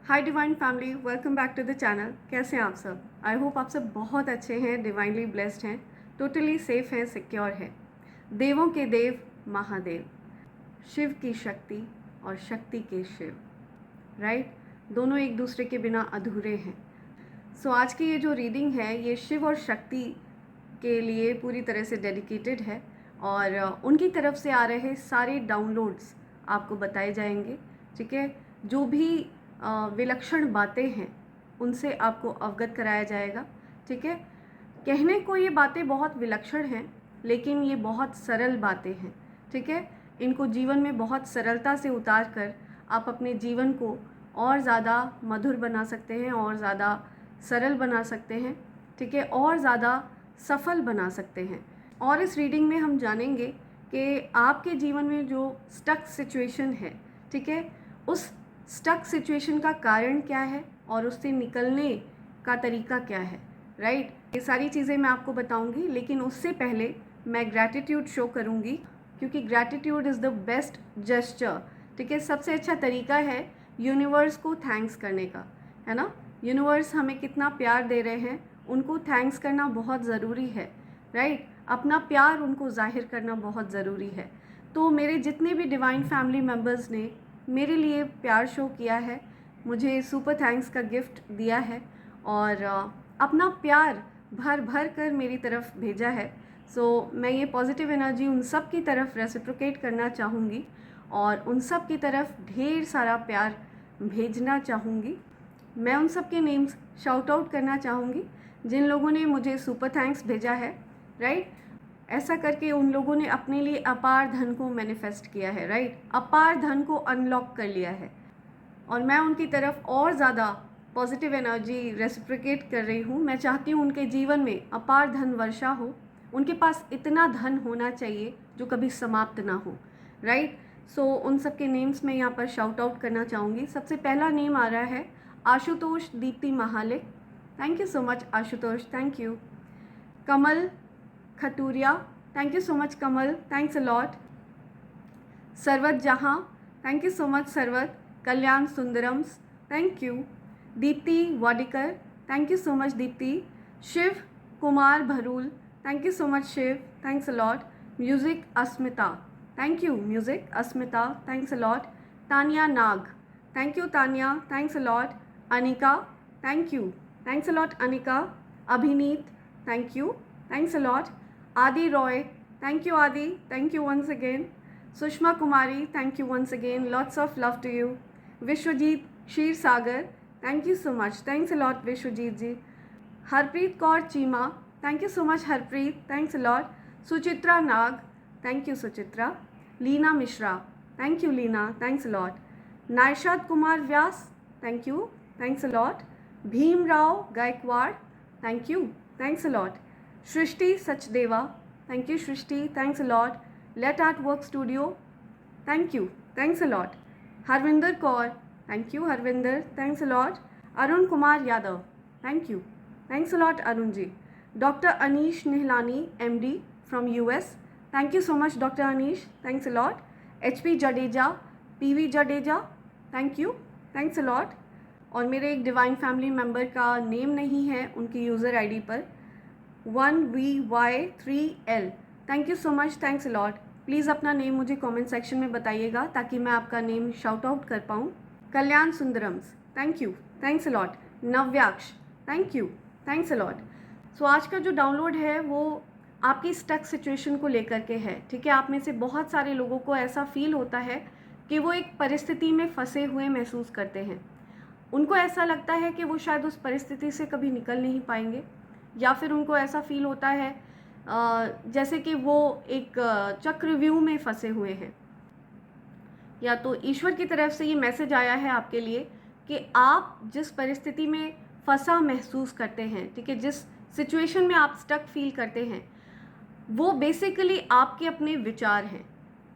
Hi divine family, welcome back to the channel. कैसे हैं आप सब? आई होप आप सब बहुत अच्छे हैं, डिवाइनली ब्लेस्ड हैं, टोटली सेफ हैं, सिक्योर हैं। देवों के देव महादेव, शिव की शक्ति और शक्ति के शिव, राइट? दोनों एक दूसरे के बिना अधूरे हैं। सो आज की ये जो रीडिंग है ये शिव और शक्ति के लिए पूरी तरह से डेडिकेटेड है और उनकी तरफ से आ रहे सारे डाउनलोड्स आपको बताए जाएंगे। ठीक है, जो भी विलक्षण बातें हैं उनसे आपको अवगत कराया जाएगा। ठीक है, कहने को ये बातें बहुत विलक्षण हैं लेकिन ये बहुत सरल बातें हैं। ठीक है, इनको जीवन में बहुत सरलता से उतार कर आप अपने जीवन को और ज़्यादा मधुर बना सकते हैं, और ज़्यादा सरल बना सकते हैं। ठीक है, और ज़्यादा सफल बना सकते हैं। और इस रीडिंग में हम जानेंगे कि आपके जीवन में जो स्टक सिचुएशन है, ठीक है, उस स्टक सिचुएशन का कारण क्या है और उससे निकलने का तरीका क्या है, राइट? ये सारी चीज़ें मैं आपको बताऊंगी, लेकिन उससे पहले मैं ग्रैटिट्यूड शो करूंगी, क्योंकि gratitude is the best gesture. ठीक है, सबसे अच्छा तरीका है यूनिवर्स को थैंक्स करने का, है ना? यूनिवर्स हमें कितना प्यार दे रहे हैं, उनको थैंक्स करना बहुत ज़रूरी है, राइट? अपना प्यार उनको जाहिर करना बहुत ज़रूरी है। तो मेरे जितने भी डिवाइन फैमिली मेम्बर्स ने मेरे लिए प्यार शो किया है, मुझे सुपर थैंक्स का गिफ्ट दिया है और अपना प्यार भर भर कर मेरी तरफ भेजा है। सो मैं ये पॉजिटिव एनर्जी उन सब की तरफ रेसिप्रोकेट करना चाहूँगी और उन सब की तरफ ढेर सारा प्यार भेजना चाहूँगी। मैं उन सब के नेम्स शाउट आउट करना चाहूँगी जिन लोगों ने मुझे सुपर थैंक्स भेजा है, राइट? ऐसा करके उन लोगों ने अपने लिए अपार धन को मैनिफेस्ट किया है, राइट? अपार धन को अनलॉक कर लिया है और मैं उनकी तरफ और ज़्यादा पॉजिटिव एनर्जी रेसिप्रोकेट कर रही हूँ। मैं चाहती हूँ उनके जीवन में अपार धन वर्षा हो, उनके पास इतना धन होना चाहिए जो कभी समाप्त ना हो, राइट? सो उन सब के नेम्स मैं यहाँ पर शाउट आउट करना चाहूँगी। सबसे पहला नेम आ रहा है Ashutosh Deepti Mahalik. Thank you so much Ashutosh, thank you. Kamal Khaturia, thank you so much Kamal, thanks a lot. Sarwat Jahan, thank you so much Sarwat. Kalyan Sundarams, thank you. Deepti Wadikar, thank you so much Deepti. Shiv Kumar Bharul, thank you so much Shiv, thanks a lot. Music Asmita, thank you music Asmita, thanks a lot. Tania Nag, thank you Tania, thanks a lot. Anika, thank you, thanks a lot Anika. Abhineet, thank you, thanks a lot. Aadi Roy, thank you Adi, thank you once again. Sushma Kumari, thank you once again, lots of love to you. Vishwajit Sheer Sagar, thank you so much, thanks a lot Vishwajit ji. Harpreet Kaur Chima, thank you so much Harpreet, thanks a lot. Suchitra Nag, thank you Suchitra. Leena Mishra, thank you Leena, thanks a lot. Naishad Kumar Vyas, thank you, thanks a lot. Bheem Rao Gaikwad, thank you, thanks a lot. Shrishti Sachdeva, thank you Shrishti, thanks a lot. Let Art Work Studio, thank you, thanks a lot. Harvinder Kaur, thank you Harvinder, thanks a lot. Arun Kumar Yadav, thank you, thanks a lot Arun ji. Dr. Anish Nihlani MD from US, thank you so much Dr. Anish, thanks a lot. HP Jadeja, PV Jadeja, thank you, thanks a lot. और मेरे एक divine family member का name नहीं है उनकी user ID पर, 1VY3L, thank you so much, thanks a lot. Please अपना name मुझे कमेंट सेक्शन में बताइएगा ताकि मैं आपका नेम शाउट आउट कर पाऊँ। Kalyan Sundarams, thank you, thanks a lot. Navyaksh, thank you, thanks a lot. So आज का जो डाउनलोड है वो आपकी स्टक सिचुएशन को लेकर के है। ठीक है, आप में से बहुत सारे लोगों को ऐसा फील होता है कि वो एक परिस्थिति में फंसे हुए महसूस करते हैं। उनको ऐसा लगता है कि वो शायद उस परिस्थिति से कभी निकल नहीं पाएंगे, या फिर उनको ऐसा फील होता है जैसे कि वो एक चक्रव्यूह में फंसे हुए हैं। या तो ईश्वर की तरफ से ये मैसेज आया है आपके लिए कि आप जिस परिस्थिति में फंसा महसूस करते हैं, ठीक है, जिस सिचुएशन में आप स्टक फील करते हैं, वो बेसिकली आपके अपने विचार हैं,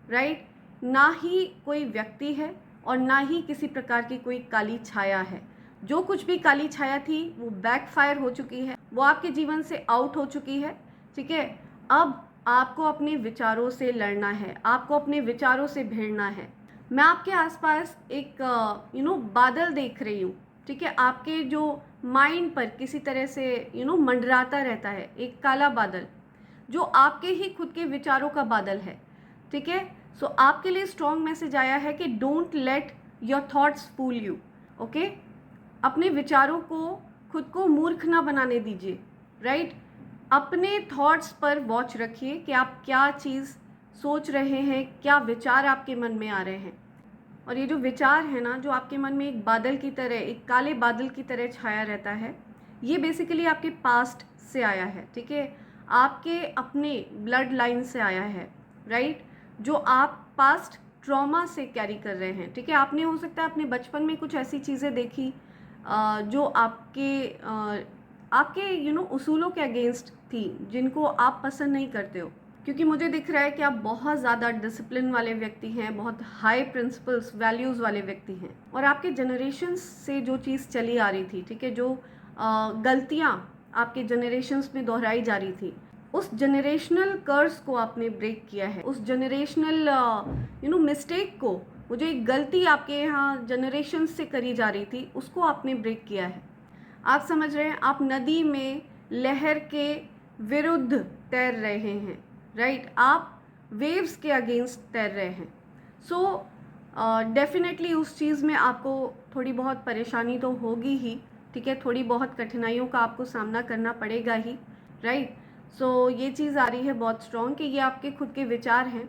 राइट? ना ही कोई व्यक्ति है और ना ही किसी प्रकार की कोई काली छाया है। जो कुछ भी काली छाया थी वो बैकफायर हो चुकी है, वो आपके जीवन से आउट हो चुकी है। ठीक है, अब आपको अपने विचारों से लड़ना है, आपको अपने विचारों से भिड़ना है। मैं आपके आसपास एक बादल देख रही हूँ, ठीक है। आपके जो माइंड पर किसी तरह से मंडराता रहता है एक काला बादल, जो आपके ही खुद के विचारों का बादल है, ठीक है। सो आपके लिए स्ट्रॉन्ग मैसेज आया है कि don't let your thoughts fool you, okay. अपने विचारों को खुद को मूर्ख ना बनाने दीजिए, राइट। अपने थॉट्स पर वॉच रखिए कि आप क्या चीज़ सोच रहे हैं, क्या विचार आपके मन में आ रहे हैं। और ये जो विचार है ना, जो आपके मन में एक बादल की तरह, एक काले बादल की तरह छाया रहता है, ये बेसिकली आपके पास्ट से आया है, ठीक है। आपके अपने ब्लड लाइन से आया है, राइट। जो आप पास्ट ट्रॉमा से कैरी कर रहे हैं, ठीक है। आपने हो सकता है अपने बचपन में कुछ ऐसी चीज़ें देखी जो आपके उसूलों के अगेंस्ट थी, जिनको आप पसंद नहीं करते हो। क्योंकि मुझे दिख रहा है कि आप बहुत ज़्यादा डिसिप्लिन वाले व्यक्ति हैं, बहुत हाई प्रिंसिपल्स वैल्यूज़ वाले व्यक्ति हैं, और आपके जनरेशन्स से जो चीज़ चली आ रही थी, ठीक है, जो गलतियाँ आपके जनरेशन्स में दोहराई जा रही थी, उस जनरेशनल कर्स को आपने ब्रेक किया है। उस जनरेशनल मिस्टेक को, वो जो एक गलती आपके यहाँ जनरेशन से करी जा रही थी, उसको आपने ब्रेक किया है। आप समझ रहे हैं, आप नदी में लहर के विरुद्ध तैर रहे हैं, राइट। आप वेव्स के अगेंस्ट तैर रहे हैं। सो डेफिनेटली उस चीज़ में आपको थोड़ी बहुत परेशानी तो होगी ही, ठीक है। थोड़ी बहुत कठिनाइयों का आपको सामना करना पड़ेगा ही, राइट। सो ये चीज़ आ रही है बहुत स्ट्रॉन्ग कि ये आपके खुद के विचार हैं,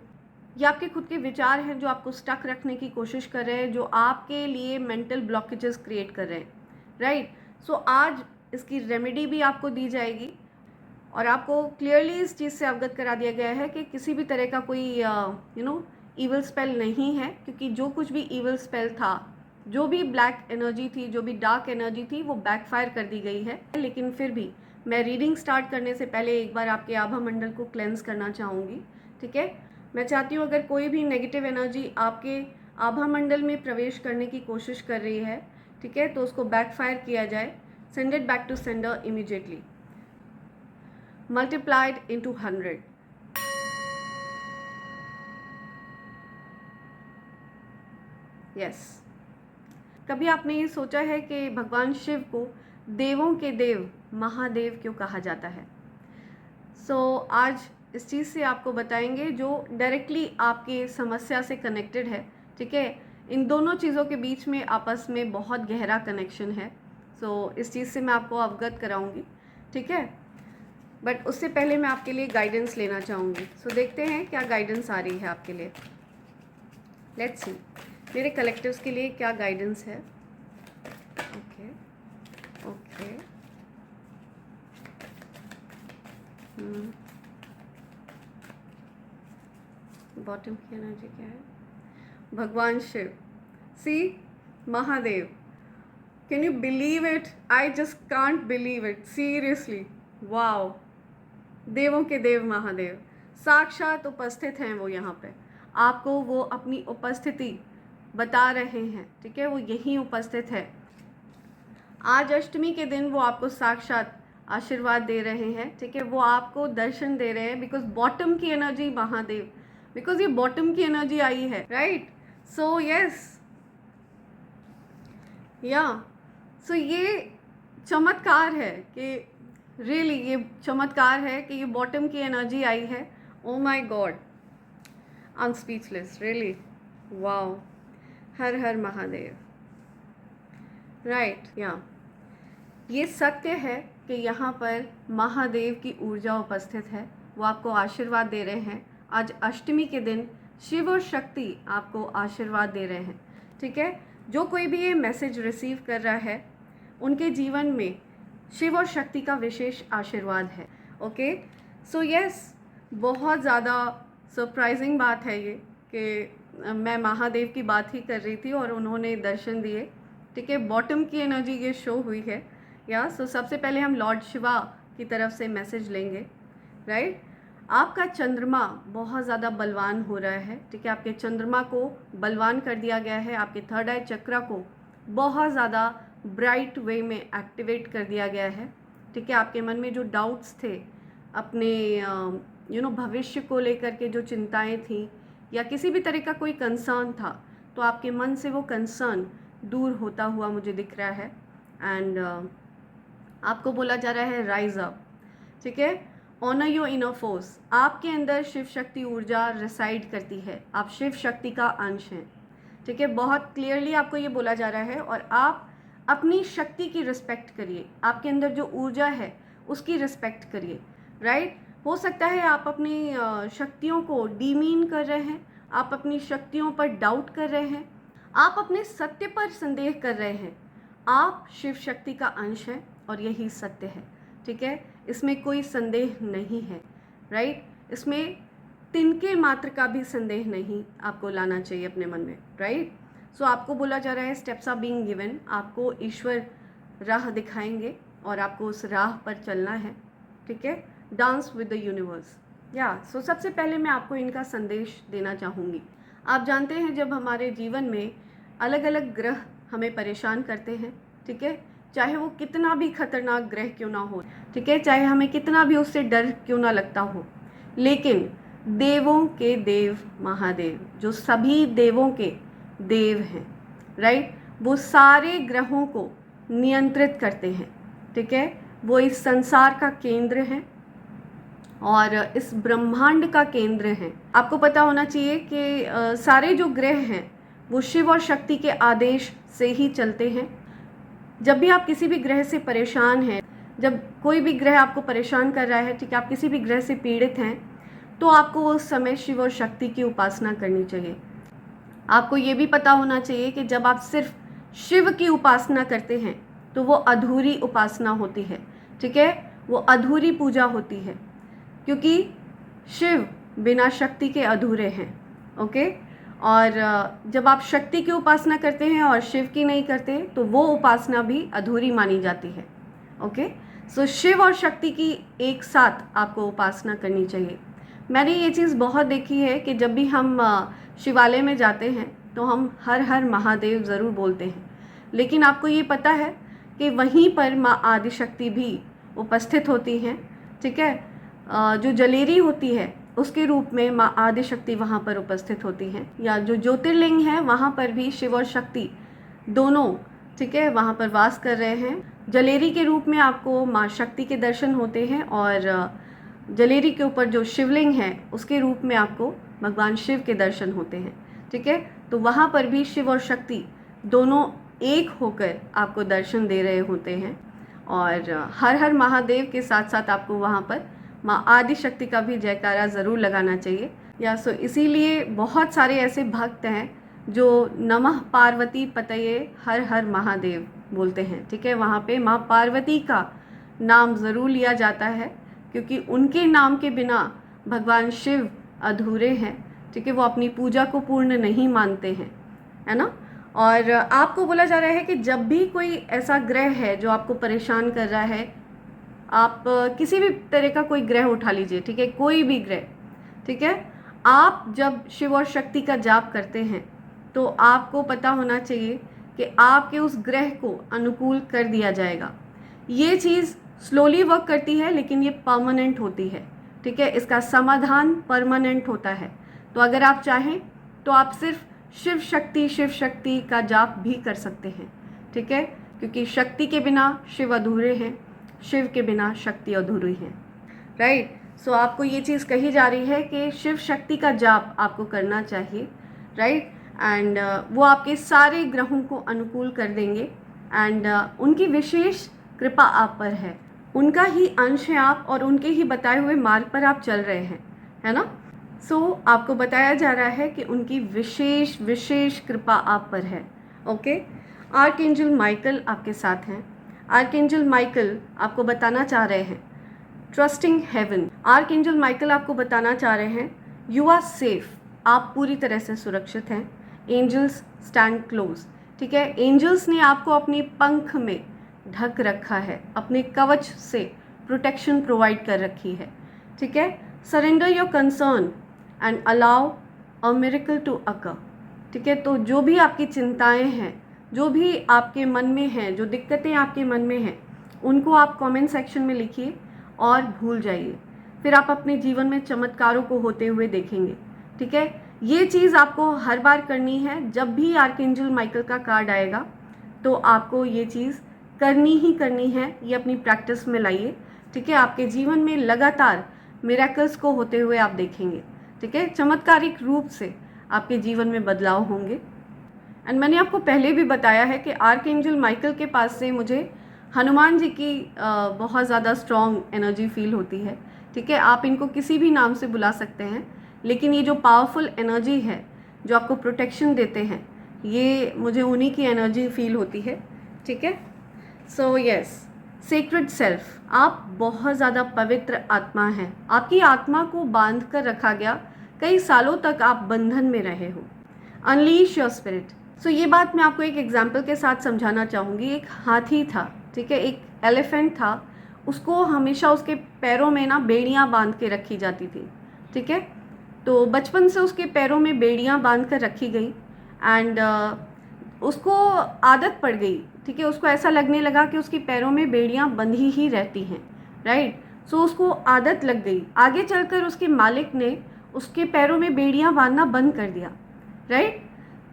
ये आपके खुद के विचार हैं जो आपको स्टक रखने की कोशिश कर रहे हैं, जो आपके लिए मेंटल ब्लॉकेजेस क्रिएट कर रहे हैं, राइट। सो आज इसकी रेमेडी भी आपको दी जाएगी, और आपको क्लियरली इस चीज़ से अवगत करा दिया गया है कि किसी भी तरह का कोई ईवल स्पेल नहीं है, क्योंकि जो कुछ भी ईवल स्पेल था, जो भी ब्लैक एनर्जी थी, जो भी डार्क एनर्जी थी, वो बैकफायर कर दी गई है। लेकिन फिर भी मैं रीडिंग स्टार्ट करने से पहले एक बार आपके आभा मंडल को क्लेंस करना चाहूँगी, ठीक है। मैं चाहती हूँ अगर कोई भी नेगेटिव एनर्जी आपके आभा मंडल में प्रवेश करने की कोशिश कर रही है, ठीक है, तो उसको बैकफायर किया जाए। Send it back to sender immediately, multiplied into 100. Yes. कभी आपने ये सोचा है कि भगवान शिव को देवों के देव महादेव क्यों कहा जाता है? आज इस चीज़ से आपको बताएंगे जो डायरेक्टली आपकी समस्या से कनेक्टेड है, ठीक है। इन दोनों चीज़ों के बीच में आपस में बहुत गहरा कनेक्शन है। इस चीज़ से मैं आपको अवगत कराऊंगी, ठीक है। बट उससे पहले मैं आपके लिए गाइडेंस लेना चाहूँगी। देखते हैं क्या गाइडेंस आ रही है आपके लिए। लेट्स सी मेरे कलेक्टिव्स के लिए क्या गाइडेंस है। ओके ओके बॉटम की एनर्जी क्या है? भगवान Shiv, see Mahadev. Can you believe it? I just can't believe it, seriously. Wow, देवों के देव महादेव साक्षात उपस्थित हैं वो यहाँ पे। आपको वो अपनी उपस्थिति बता रहे हैं, ठीक है। वो यहीं उपस्थित है। आज अष्टमी के दिन वो आपको साक्षात आशीर्वाद दे रहे हैं, ठीक है। वो आपको दर्शन दे रहे हैं, बिकॉज बॉटम की एनर्जी महादेव, बिकॉज ये बॉटम की एनर्जी आई है, राइट। सो यस, या सो ये चमत्कार है कि रियली ये चमत्कार है कि ये बॉटम की एनर्जी आई है। Oh my God, I am speechless, really. Wow, her her Mahadev, right. या ये सत्य है कि यहाँ पर महादेव की ऊर्जा उपस्थित है। वो आपको आशीर्वाद दे रहे हैं। आज अष्टमी के दिन शिव और शक्ति आपको आशीर्वाद दे रहे हैं, ठीक है। जो कोई भी ये मैसेज रिसीव कर रहा है, उनके जीवन में शिव और शक्ति का विशेष आशीर्वाद है, ओके। सो यस, बहुत ज़्यादा सरप्राइजिंग बात है ये कि मैं महादेव की बात ही कर रही थी और उन्होंने दर्शन दिए, ठीक है। बॉटम की एनर्जी ये शो हुई है, या सबसे पहले हम लॉर्ड शिवा की तरफ से मैसेज लेंगे, राइट। आपका चंद्रमा बहुत ज़्यादा बलवान हो रहा है, ठीक है। आपके चंद्रमा को बलवान कर दिया गया है। आपके थर्ड आई चक्रा को बहुत ज़्यादा ब्राइट वे में एक्टिवेट कर दिया गया है, ठीक है। आपके मन में जो डाउट्स थे, अपने भविष्य को लेकर के जो चिंताएं थी, या किसी भी तरह का कोई कंसर्न था, तो आपके मन से वो कंसर्न दूर होता हुआ मुझे दिख रहा है। एंड आपको बोला जा रहा है राइज अप, ठीक है। ऑनर योर इनर फोर्स, आपके अंदर शिव शक्ति ऊर्जा रिसाइड करती है, आप शिव शक्ति का अंश हैं, ठीक है। बहुत क्लियरली आपको ये बोला जा रहा है। और आप अपनी शक्ति की रिस्पेक्ट करिए, आपके अंदर जो ऊर्जा है उसकी रिस्पेक्ट करिए, राइट। हो सकता है आप अपनी शक्तियों को डीमीन कर रहे हैं, आप अपनी शक्तियों पर डाउट कर रहे हैं, आप अपने सत्य पर संदेह कर रहे हैं। आप शिव शक्ति का अंश हैं और यही सत्य है, ठीक है। इसमें कोई संदेह नहीं है, राइट। इसमें तिनके मात्र का भी संदेह नहीं आपको लाना चाहिए अपने मन में, राइट। सो आपको बोला जा रहा है स्टेप्स आर बीइंग गिवन, आपको ईश्वर राह दिखाएंगे और आपको उस राह पर चलना है, ठीक है। डांस विद द यूनिवर्स, या सो सबसे पहले मैं आपको इनका संदेश देना चाहूँगी। आप जानते हैं जब हमारे जीवन में अलग अलग ग्रह हमें परेशान करते हैं, ठीक है, चाहे वो कितना भी खतरनाक ग्रह क्यों ना हो, ठीक है, चाहे हमें कितना भी उससे डर क्यों ना लगता हो, लेकिन देवों के देव महादेव, जो सभी देवों के देव हैं, राइट, वो सारे ग्रहों को नियंत्रित करते हैं, ठीक है। वो इस संसार का केंद्र है और इस ब्रह्मांड का केंद्र है। आपको पता होना चाहिए कि सारे जो ग्रह हैं वो शिव और शक्ति के आदेश से ही चलते हैं। जब भी आप किसी भी ग्रह से परेशान हैं, जब कोई भी ग्रह आपको परेशान कर रहा है, ठीक है, आप किसी भी ग्रह से पीड़ित हैं, तो आपको उस समय शिव और शक्ति की उपासना करनी चाहिए। आपको ये भी पता होना चाहिए कि जब आप सिर्फ शिव की उपासना करते हैं तो वो अधूरी उपासना होती है, ठीक है, वो अधूरी पूजा होती है, क्योंकि शिव बिना शक्ति के अधूरे हैं, ओके। और जब आप शक्ति की उपासना करते हैं और शिव की नहीं करते तो वो उपासना भी अधूरी मानी जाती है, ओके। सो शिव और शक्ति की एक साथ आपको उपासना करनी चाहिए। मैंने ये चीज़ बहुत देखी है कि जब भी हम शिवालय में जाते हैं तो हम हर हर महादेव ज़रूर बोलते हैं, लेकिन आपको ये पता है कि वहीं पर माँ आदिशक्ति भी उपस्थित होती हैं, ठीक है। जो जलेरी होती है उसके रूप में माँ आदिशक्ति वहाँ पर उपस्थित होती हैं, या जो ज्योतिर्लिंग है वहाँ पर भी शिव और शक्ति दोनों, ठीक है, वहाँ पर वास कर रहे हैं। जलेरी के रूप में आपको माँ शक्ति के दर्शन होते हैं और जलेरी के ऊपर जो शिवलिंग है उसके रूप में आपको भगवान शिव के दर्शन होते हैं, ठीक है। तो वहाँ पर भी शिव और शक्ति दोनों एक होकर आपको दर्शन दे रहे होते हैं और हर हर महादेव के साथ साथ आपको वहाँ पर माँ आदिशक्ति का भी जयकारा ज़रूर लगाना चाहिए। या सो इसीलिए बहुत सारे ऐसे भक्त हैं जो नमः पार्वती पतये हर हर महादेव बोलते हैं, ठीक है। वहाँ पे माँ पार्वती का नाम ज़रूर लिया जाता है, क्योंकि उनके नाम के बिना भगवान शिव अधूरे हैं, ठीक है, वो अपनी पूजा को पूर्ण नहीं मानते हैं, है ना। और आपको बोला जा रहा है कि जब भी कोई ऐसा ग्रह है जो आपको परेशान कर रहा है, आप किसी भी तरह का कोई ग्रह उठा लीजिए, ठीक है, कोई भी ग्रह, ठीक है, आप जब शिव और शक्ति का जाप करते हैं तो आपको पता होना चाहिए कि आपके उस ग्रह को अनुकूल कर दिया जाएगा। ये चीज़ स्लोली वर्क करती है लेकिन ये परमानेंट होती है, ठीक है, इसका समाधान परमानेंट होता है। तो अगर आप चाहें तो आप सिर्फ शिव शक्ति का जाप भी कर सकते हैं, ठीक है, क्योंकि शक्ति के बिना शिव अधूरे हैं, शिव के बिना शक्ति अधूरी है, राइट। सो आपको ये चीज़ कही जा रही है कि शिव शक्ति का जाप आपको करना चाहिए, राइट। एंड वो आपके सारे ग्रहों को अनुकूल कर देंगे एंड उनकी विशेष कृपा आप पर है, उनका ही अंश है आप और उनके ही बताए हुए मार्ग पर आप चल रहे हैं, है ना। सो आपको बताया जा रहा है कि उनकी विशेष कृपा आप पर है, ओके। आर्कएंजल माइकल आपके साथ हैं। आर्कएंजल माइकल आपको बताना चाह रहे हैं ट्रस्टिंग हेवन। आर्कएंजल माइकल आपको बताना चाह रहे हैं यू आर सेफ, आप पूरी तरह से सुरक्षित हैं। एंजल्स स्टैंड क्लोज, ठीक है, एंजल्स ने आपको अपनी पंख में ढक रखा है, अपने कवच से प्रोटेक्शन प्रोवाइड कर रखी है, ठीक है। Surrender your concern and allow a miracle to occur, ठीक है। तो जो भी आपकी चिंताएं हैं, जो भी आपके मन में हैं, जो दिक्कतें आपके मन में हैं, उनको आप कमेंट सेक्शन में लिखिए और भूल जाइए, फिर आप अपने जीवन में चमत्कारों को होते हुए देखेंगे, ठीक है। ये चीज़ आपको हर बार करनी है। जब भी आर्कएंजल माइकल का कार्ड आएगा तो आपको ये चीज़ करनी ही करनी है। ये अपनी प्रैक्टिस में लाइए, ठीक है। आपके जीवन में लगातार मिरेकल्स को होते हुए आप देखेंगे, ठीक है। चमत्कारिक रूप से आपके जीवन में बदलाव होंगे। एंड मैंने आपको पहले भी बताया है कि आर्कएंजल माइकल के पास से मुझे हनुमान जी की बहुत ज़्यादा स्ट्रॉन्ग एनर्जी फील होती है, ठीक है। आप इनको किसी भी नाम से बुला सकते हैं, लेकिन ये जो पावरफुल एनर्जी है जो आपको प्रोटेक्शन देते हैं, ये मुझे उन्हीं की एनर्जी फील होती है, ठीक है। सो यस, सेक्रेड सेल्फ, आप बहुत ज़्यादा पवित्र आत्मा हैं। आपकी आत्मा को बांध कर रखा गया, कई सालों तक आप बंधन में रहे हो। Unleash your spirit. सो ये बात मैं आपको एक एग्जाम्पल के साथ समझाना चाहूँगी। एक हाथी था, ठीक है, एक एलिफेंट था, उसको हमेशा उसके पैरों में ना बेड़ियाँ बांध के रखी जाती थी, ठीक है। तो बचपन से उसके पैरों में बेड़ियाँ बांध कर रखी गई एंड उसको आदत पड़ गई, ठीक है। उसको ऐसा लगने लगा कि उसके पैरों में बेड़ियाँ बंधी ही रहती हैं, राइट। सो उसको आदत लग गई। आगे चलकर उसके मालिक ने उसके पैरों में बेड़ियाँ बांधना बंद कर दिया, राइट।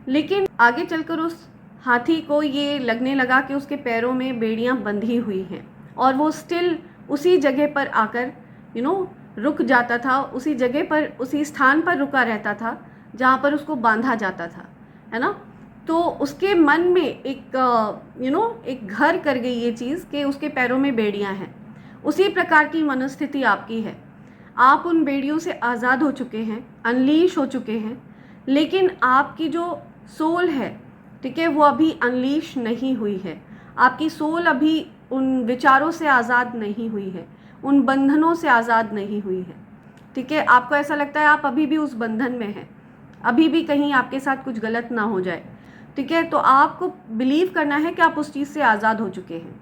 लेकिन आगे चलकर उस हाथी को ये लगने लगा कि उसके पैरों में बेड़ियाँ बंधी हुई हैं और वो स्टिल उसी जगह पर आकर रुक जाता था, उसी जगह पर, उसी स्थान पर रुका रहता था जहाँ पर उसको बांधा जाता था, है ना। तो उसके मन में एक एक घर कर गई ये चीज़ कि उसके पैरों में बेड़ियाँ हैं। उसी प्रकार की मनोस्थिति आपकी है। आप उन बेड़ियों से आज़ाद हो चुके हैं, अनलीश हो चुके हैं, लेकिन आपकी जो सोल है, ठीक है, वो अभी अनलीश नहीं हुई है। आपकी सोल अभी उन विचारों से आज़ाद नहीं हुई है, उन बंधनों से आज़ाद नहीं हुई है, ठीक है। आपको ऐसा लगता है आप अभी भी उस बंधन में हैं, अभी भी कहीं आपके साथ कुछ गलत ना हो जाए, ठीक है। तो आपको बिलीव करना है कि आप उस चीज़ से आज़ाद हो चुके हैं।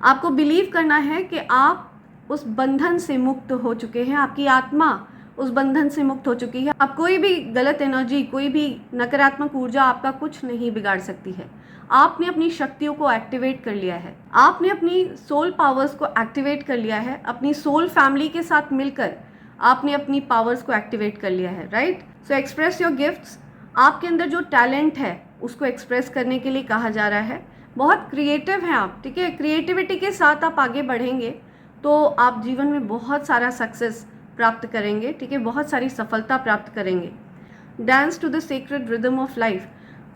आपको बिलीव करना है कि आप उस बंधन से मुक्त हो चुके हैं, आपकी आत्मा उस बंधन से मुक्त हो चुकी है। अब कोई भी गलत एनर्जी, कोई भी नकारात्मक ऊर्जा आपका कुछ नहीं बिगाड़ सकती है। आपने अपनी शक्तियों को एक्टिवेट कर लिया है, आपने अपनी सोल पावर्स को एक्टिवेट कर लिया है, अपनी सोल फैमिली के साथ मिलकर आपने अपनी पावर्स को एक्टिवेट कर लिया है, right. So express your gifts. आपके अंदर जो टैलेंट है उसको एक्सप्रेस करने के लिए कहा जा रहा है। बहुत क्रिएटिव हैं आप, ठीक है। क्रिएटिविटी के साथ आप आगे बढ़ेंगे तो आप जीवन में बहुत सारा सक्सेस प्राप्त करेंगे, ठीक है, बहुत सारी सफलता प्राप्त करेंगे। Dance to the secret rhythm of life.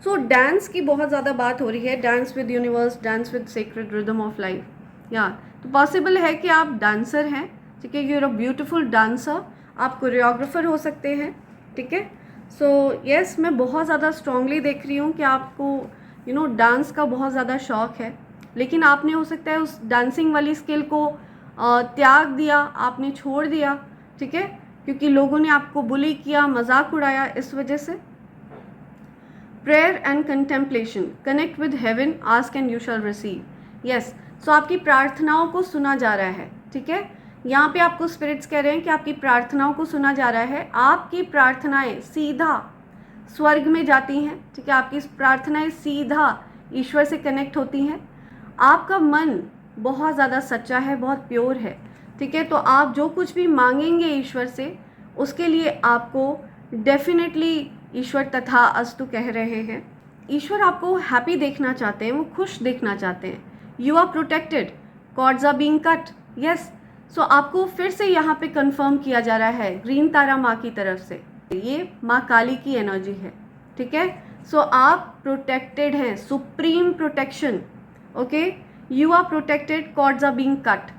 So dance की बहुत ज़्यादा बात हो रही है, dance with universe, dance with secret rhythm of life. या तो पॉसिबल है कि आप डांसर हैं, ठीक है, you are a beautiful dancer, आप कोरियोग्राफर हो सकते हैं, ठीक है। सो यस, मैं बहुत ज़्यादा स्ट्रांगली देख रही हूँ कि आपको डांस का बहुत ज़्यादा शौक़ है, लेकिन आपने हो सकता है उस डांसिंग वाली स्किल को त्याग दिया, आपने छोड़ दिया, ठीक है, क्योंकि लोगों ने आपको बुली किया, मजाक उड़ाया, इस वजह से। Prayer and contemplation, connect with heaven, ask and you shall receive. Yes, so आपकी प्रार्थनाओं को सुना जा रहा है, ठीक है। यहाँ पे आपको स्पिरिट्स कह रहे हैं कि आपकी प्रार्थनाओं को सुना जा रहा है। आपकी प्रार्थनाएं सीधा स्वर्ग में जाती हैं, ठीक है। आपकी प्रार्थनाएं सीधा ईश्वर से कनेक्ट होती हैं। आपका मन बहुत ज़्यादा सच्चा है, बहुत प्योर है, ठीक है। तो आप जो कुछ भी मांगेंगे ईश्वर से, उसके लिए आपको डेफिनेटली ईश्वर तथा अस्तु कह रहे हैं। ईश्वर आपको हैप्पी देखना चाहते हैं, वो खुश देखना चाहते हैं। You are protected, cords are being cut. Yes, so आपको फिर से यहाँ पे कंफर्म किया जा रहा है ग्रीन तारा माँ की तरफ से, ये माँ काली की एनर्जी है, ठीक है। सो आप प्रोटेक्टेड हैं, supreme protection, okay. You are protected, cords are being cut.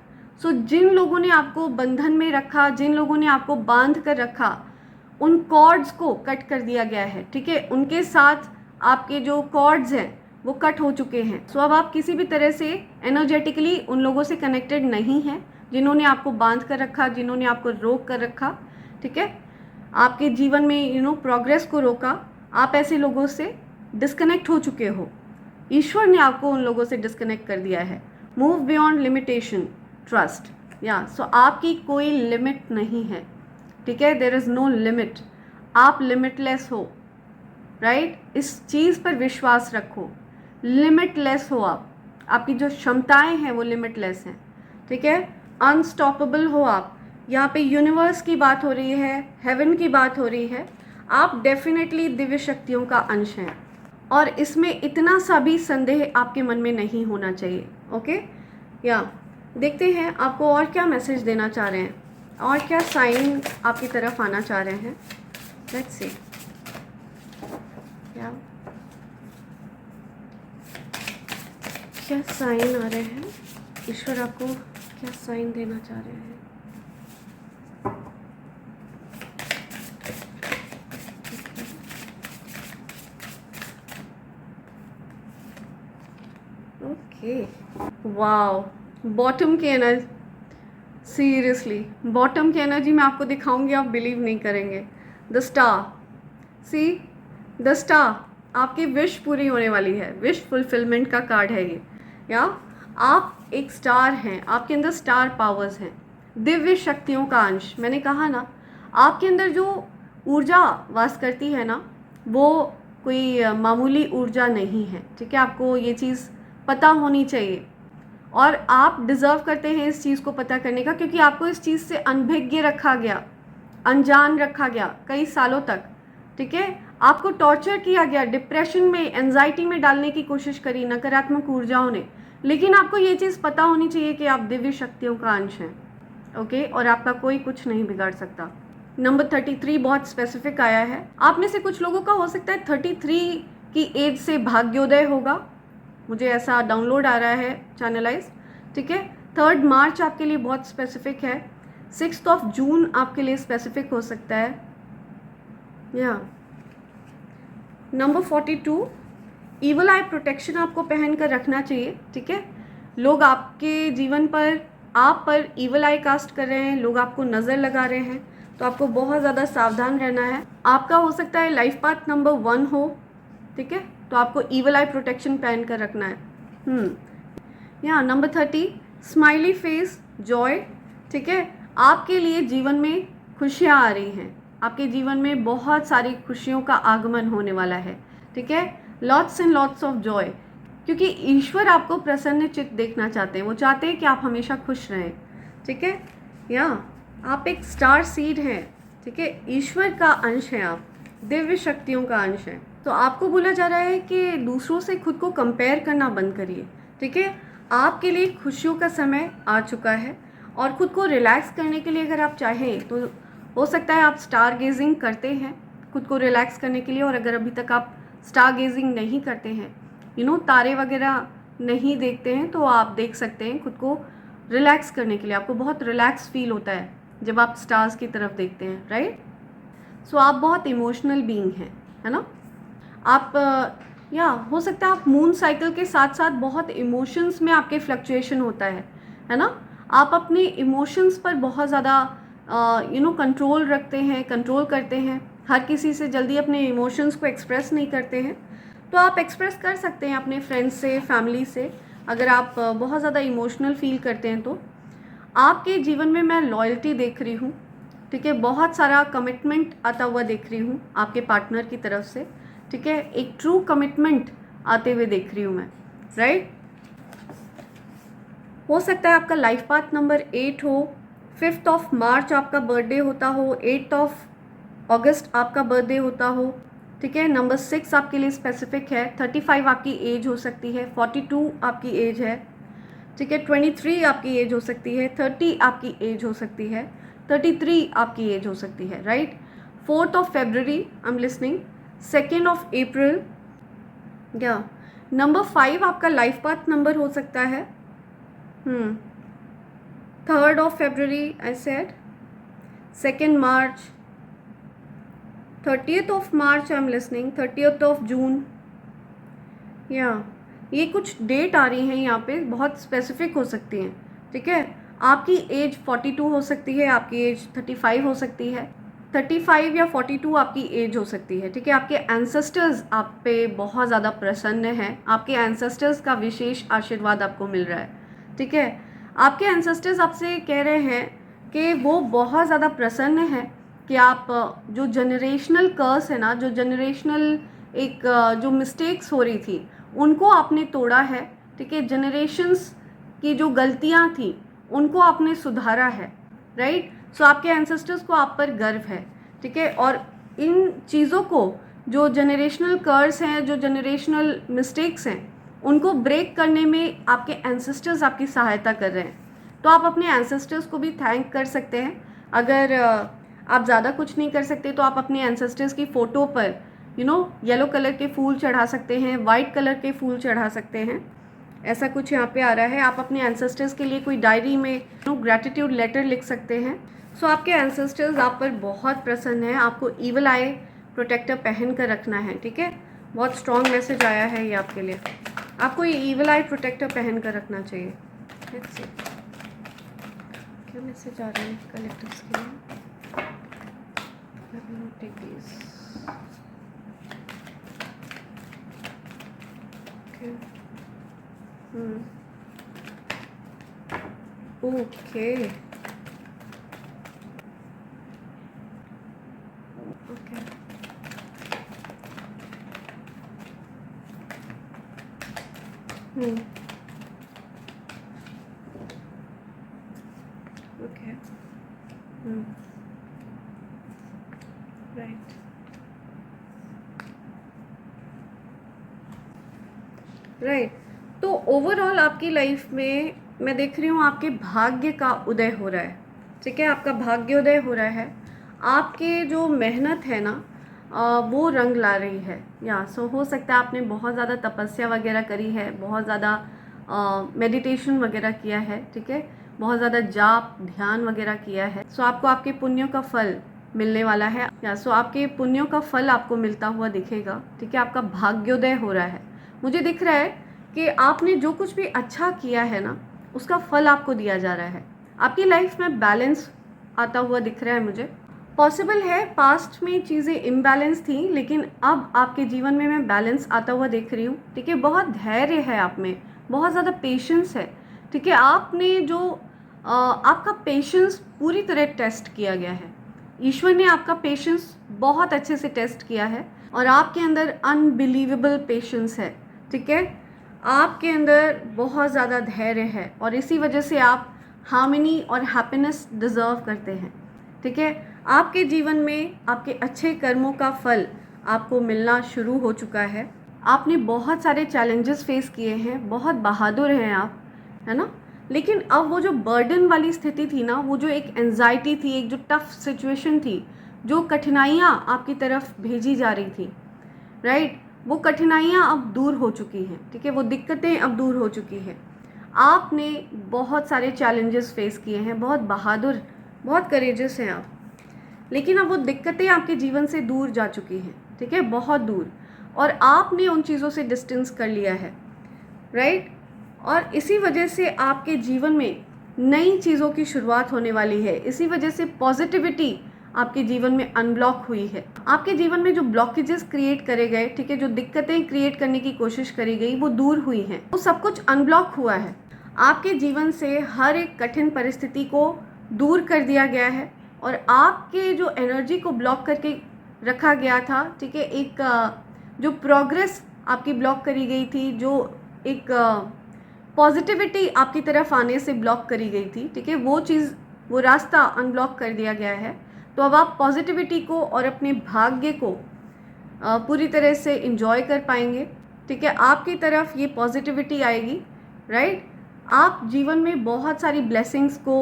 So जिन लोगों ने आपको बंधन में रखा, जिन लोगों ने आपको बांध कर रखा, उन कॉर्ड्स को कट कर दिया गया है, ठीक है। उनके साथ आपके जो कॉर्ड्स हैं वो कट हो चुके हैं। सो अब आप किसी भी तरह से एनर्जेटिकली उन लोगों से कनेक्टेड नहीं हैं जिन्होंने आपको बांध कर रखा, जिन्होंने आपको रोक कर रखा, ठीक है, आपके जीवन में प्रोग्रेस को रोका। आप ऐसे लोगों से डिस्कनेक्ट हो चुके हो। ईश्वर ने आपको उन लोगों से डिस्कनेक्ट कर दिया है। Move beyond limitation, trust. या सो आपकी कोई लिमिट नहीं है, ठीक है। देयर इज़ नो लिमिट, आप लिमिटलेस हो, राइट। इस चीज़ पर विश्वास रखो, लिमिटलेस हो आप। आपकी जो क्षमताएं हैं वो लिमिटलेस हैं, ठीक है। अनस्टॉपेबल हो आप। यहाँ पे यूनिवर्स की बात हो रही है, हेवन की बात हो रही है। आप डेफिनेटली दिव्य शक्तियों का अंश हैं और इसमें इतना सा भी संदेह आपके मन में नहीं होना चाहिए। ओके, या देखते हैं आपको और क्या मैसेज देना चाह रहे हैं और क्या साइन आपकी तरफ आना चाह रहे हैं। लेट्स सी क्या साइन आ रहे हैं, ईश्वर आपको क्या साइन देना चाह रहे हैं। ओके, वाओ, बॉटम की एनर्जी, सीरियसली बॉटम की एनर्जी मैं आपको दिखाऊंगी, आप बिलीव नहीं करेंगे। The star, see the star, आपकी विश पूरी होने वाली है, विश फुलफिलमेंट का कार्ड है ये। या आप एक स्टार हैं, आपके अंदर स्टार पावर्स हैं, दिव्य शक्तियों का अंश। मैंने कहा ना, आपके अंदर जो ऊर्जा वास करती है ना, वो कोई मामूली ऊर्जा नहीं है, ठीक है। आपको ये चीज़ पता होनी चाहिए और आप डिज़र्व करते हैं इस चीज़ को पता करने का, क्योंकि आपको इस चीज़ से अनभिज्ञ रखा गया, अनजान रखा गया कई सालों तक, ठीक है। आपको टॉर्चर किया गया, डिप्रेशन में, एंजाइटी में डालने की कोशिश करी नकारात्मक ऊर्जाओं ने, लेकिन आपको ये चीज़ पता होनी चाहिए कि आप दिव्य शक्तियों का अंश हैं, ओके, और आपका कोई कुछ नहीं बिगाड़ सकता। नंबर 33 बहुत स्पेसिफिक आया है। आप में से कुछ लोगों का हो सकता है 33 की एज से भाग्योदय होगा, मुझे ऐसा डाउनलोड आ रहा है चैनलाइज, ठीक है। 3 मार्च आपके लिए बहुत स्पेसिफिक है, 6 जून आपके लिए स्पेसिफिक हो सकता है। या नंबर 42, ईवल आई प्रोटेक्शन आपको पहन कर रखना चाहिए, ठीक है। लोग आपके जीवन पर, आप पर ईवल आई कास्ट कर रहे हैं, लोग आपको नज़र लगा रहे हैं, तो आपको बहुत ज़्यादा सावधान रहना है। आपका हो सकता है लाइफ पाथ नंबर 1 हो, ठीक है, तो आपको ईवल आई प्रोटेक्शन पहन कर रखना है। यहाँ नंबर 30, स्माइली फेस, जॉय, ठीक है। आपके लिए जीवन में खुशियाँ आ रही हैं, आपके जीवन में बहुत सारी खुशियों का आगमन होने वाला है, ठीक है। Lots and lots of Joy, क्योंकि ईश्वर आपको प्रसन्न चित्त देखना चाहते हैं, वो चाहते हैं कि आप हमेशा खुश रहें, ठीक है। या आप एक स्टार सीड हैं, ठीक है, ईश्वर का अंश हैं, आप दिव्य शक्तियों का अंश हैं। तो आपको बोला जा रहा है कि दूसरों से खुद को कंपेयर करना बंद करिए, ठीक है। आपके लिए खुशियों का समय आ चुका है और खुद को रिलैक्स करने के लिए अगर आप चाहें तो हो सकता है आप स्टार गेजिंग करते हैं खुद को रिलैक्स करने के लिए, और अगर अभी तक आप स्टार गेजिंग नहीं करते हैं, तारे वगैरह नहीं देखते हैं, तो आप देख सकते हैं खुद को रिलैक्स करने के लिए। आपको बहुत रिलैक्स फील होता है जब आप स्टार्स की तरफ देखते हैं, राइट। सो आप बहुत इमोशनल बीइंग हैं, है ना। आप या हो सकता है आप मून साइकिल के साथ साथ बहुत इमोशंस में आपके फ्लक्चुएशन होता है ना। आप अपने इमोशंस पर बहुत ज़्यादा कंट्रोल रखते हैं, कंट्रोल करते हैं, हर किसी से जल्दी अपने इमोशंस को एक्सप्रेस नहीं करते हैं। तो आप एक्सप्रेस कर सकते हैं अपने फ्रेंड्स से, फैमिली से, अगर आप बहुत ज़्यादा इमोशनल फील करते हैं तो। आपके जीवन में मैं लॉयल्टी देख रही हूँ, ठीक है, बहुत सारा कमिटमेंट आता हुआ देख रही हूँ आपके पार्टनर की तरफ से, ठीक है, एक ट्रू कमिटमेंट आते हुए देख रही हूँ मैं, राइट। हो सकता है आपका लाइफ पाथ नंबर 8 हो, 5 मार्च आपका बर्थडे होता हो, 8 अगस्त आपका बर्थडे होता हो, ठीक है। नंबर 6 आपके लिए स्पेसिफिक है, 35 आपकी एज हो सकती है, 42 आपकी एज है, ठीक है, 23 आपकी एज हो सकती है, 30 आपकी एज हो सकती है, 33 आपकी एज हो सकती है, right. 4 February I am listening, 2 अप्रैल, या नंबर 5 आपका लाइफ पाथ नंबर हो सकता है, 3 फरवरी I said, 2 March, 30 March I am listening, 30 June, या ये कुछ डेट आ रही हैं यहाँ पे, बहुत स्पेसिफिक हो सकती हैं, ठीक है। आपकी एज 42 हो सकती है, आपकी एज 35 हो सकती है, 35 या 42 आपकी एज हो सकती है, ठीक है। आपके एंसेस्टर्स आप पे बहुत ज़्यादा प्रसन्न हैं, आपके एंसेस्टर्स का विशेष आशीर्वाद आपको मिल रहा है, ठीक है। आपके एंसेस्टर्स आपसे कह रहे हैं कि वो बहुत ज़्यादा प्रसन्न हैं कि आप जो जनरेशनल कर्स है ना, जो जनरेशनल एक जो मिस्टेक्स हो रही थी उनको आपने तोड़ा है, ठीक है। जनरेशन्स की जो गलतियाँ थी उनको आपने सुधारा है, राइट। सो आपके एंसेस्टर्स को आप पर गर्व है, ठीक है। और इन चीज़ों को, जो जनरेशनल कर्स हैं, जो जनरेशनल मिस्टेक्स हैं, उनको ब्रेक करने में आपके एंसेस्टर्स आपकी सहायता कर रहे हैं। तो आप अपने एंसेस्टर्स को भी थैंक कर सकते हैं। अगर आप ज़्यादा कुछ नहीं कर सकते तो आप अपने एंसेस्टर्स की फ़ोटो पर येलो कलर के फूल चढ़ा सकते हैं, वाइट कलर के फूल चढ़ा सकते हैं। ऐसा कुछ यहाँ पे आ रहा है। आप अपने एंसेस्टर्स के लिए कोई डायरी में ग्रैटिट्यूड लेटर लिख सकते हैं। सो आपके एंसेस्टर्स आप पर बहुत प्रसन्न हैं। आपको ईवल आई प्रोटेक्टर पहन कर रखना है, ठीक है। बहुत स्ट्रॉन्ग मैसेज आया है ये आपके लिए। आपको ये ईवल आई प्रोटेक्टर पहन कर रखना चाहिए। लेट्स सी क्या मैसेज आ रहे हैं कलेक्टर्स के लिए। Take this. Okay okay okay right. Right. तो ओवरऑल आपकी लाइफ में मैं देख रही हूँ आपके भाग्य का उदय हो रहा है, ठीक है। आपका भाग्योदय हो रहा है। आपके जो मेहनत है ना वो रंग ला रही है। या सो हो सकता है आपने बहुत ज़्यादा तपस्या वगैरह करी है, बहुत ज़्यादा मेडिटेशन वगैरह किया है, ठीक है। बहुत ज़्यादा जाप ध्यान वगैरह किया है। सो आपको आपके पुण्यों का फल मिलने वाला है। या सो आपके पुण्यों का फल आपको मिलता हुआ दिखेगा, ठीक है। आपका भाग्योदय हो रहा है। मुझे दिख रहा है कि आपने जो कुछ भी अच्छा किया है ना उसका फल आपको दिया जा रहा है। आपकी लाइफ में बैलेंस आता हुआ दिख रहा है मुझे। पॉसिबल है पास्ट में चीज़ें इम्बैलेंस थी, लेकिन अब आपके जीवन में मैं बैलेंस आता हुआ देख रही हूँ, ठीक है। बहुत धैर्य है आप में, बहुत ज़्यादा पेशेंस है, ठीक है। आपने जो आपका पेशेंस पूरी तरह टेस्ट किया गया है। ईश्वर ने आपका पेशेंस बहुत अच्छे से टेस्ट किया है और आपके अंदर अनबिलीवेबल पेशेंस है, ठीक है। आपके अंदर बहुत ज़्यादा धैर्य है और इसी वजह से आप हार्मनी और हैप्पीनेस डिज़र्व करते हैं, ठीक है। आपके जीवन में आपके अच्छे कर्मों का फल आपको मिलना शुरू हो चुका है। आपने बहुत सारे चैलेंजेस फेस किए हैं, बहुत बहादुर हैं आप, है ना। लेकिन अब वो जो बर्डन वाली स्थिति थी ना, वो जो एक एंजाइटी थी, एक जो टफ सिचुएशन थी, जो कठिनाइयाँ आपकी तरफ भेजी जा रही थी, राइट, वो कठिनाइयाँ अब दूर हो चुकी हैं, ठीक है। वो दिक्कतें अब दूर हो चुकी हैं। आपने बहुत सारे चैलेंजेस फेस किए हैं, बहुत बहादुर, बहुत करेजियस हैं आप, लेकिन अब वो दिक्कतें आपके जीवन से दूर जा चुकी हैं, ठीक है, बहुत दूर। और आपने उन चीज़ों से डिस्टेंस कर लिया है, राइट। और इसी वजह से आपके जीवन में नई चीज़ों की शुरुआत होने वाली है। इसी वजह से पॉजिटिविटी आपके जीवन में अनब्लॉक हुई है। आपके जीवन में जो ब्लॉकेजेस क्रिएट करे गए, ठीक है, जो दिक्कतें क्रिएट करने की कोशिश करी गई, वो दूर हुई हैं। वो सब कुछ अनब्लॉक हुआ है। आपके जीवन से हर एक कठिन परिस्थिति को दूर कर दिया गया है और आपके जो एनर्जी को ब्लॉक करके रखा गया था, ठीक है, एक जो प्रोग्रेस आपकी ब्लॉक करी गई थी, जो एक पॉजिटिविटी आपकी तरफ आने से ब्लॉक करी गई थी, ठीक है, वो चीज़, वो रास्ता अनब्लॉक कर दिया गया है। तो अब आप पॉजिटिविटी को और अपने भाग्य को पूरी तरह से इंजॉय कर पाएंगे, ठीक है। आपकी तरफ ये पॉजिटिविटी आएगी, राइट। आप जीवन में बहुत सारी ब्लेसिंग्स को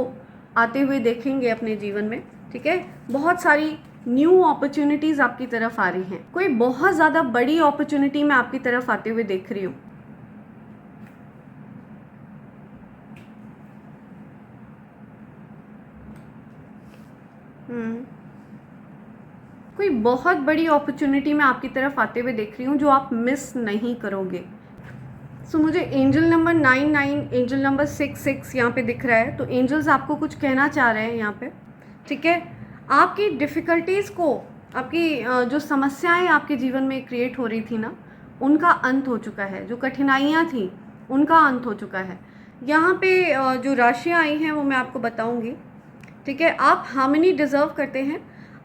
आते हुए देखेंगे अपने जीवन में, ठीक है। बहुत सारी न्यू अपॉर्चुनिटीज़ आपकी तरफ आ रही हैं। कोई बहुत ज़्यादा बड़ी अपॉर्चुनिटी मैं आपकी तरफ आते हुए देख रही हूँ। कोई बहुत बड़ी अपॉर्चुनिटी मैं आपकी तरफ आते हुए देख रही हूँ जो आप मिस नहीं करोगे। सो मुझे एंजल नंबर 99, एंजल नंबर 66 यहाँ पे दिख रहा है। तो एंजल्स आपको कुछ कहना चाह रहे हैं यहाँ पे, ठीक है। आपकी डिफ़िकल्टीज़ को, आपकी जो समस्याएं आपके जीवन में क्रिएट हो रही थी ना, उनका अंत हो चुका है। जो कठिनाइयाँ थी उनका अंत हो चुका है। यहाँ पे जो राशियाँ आई हैं वो मैं आपको बताऊँगी, ठीक है। आप हार्मनी डिज़र्व करते हैं।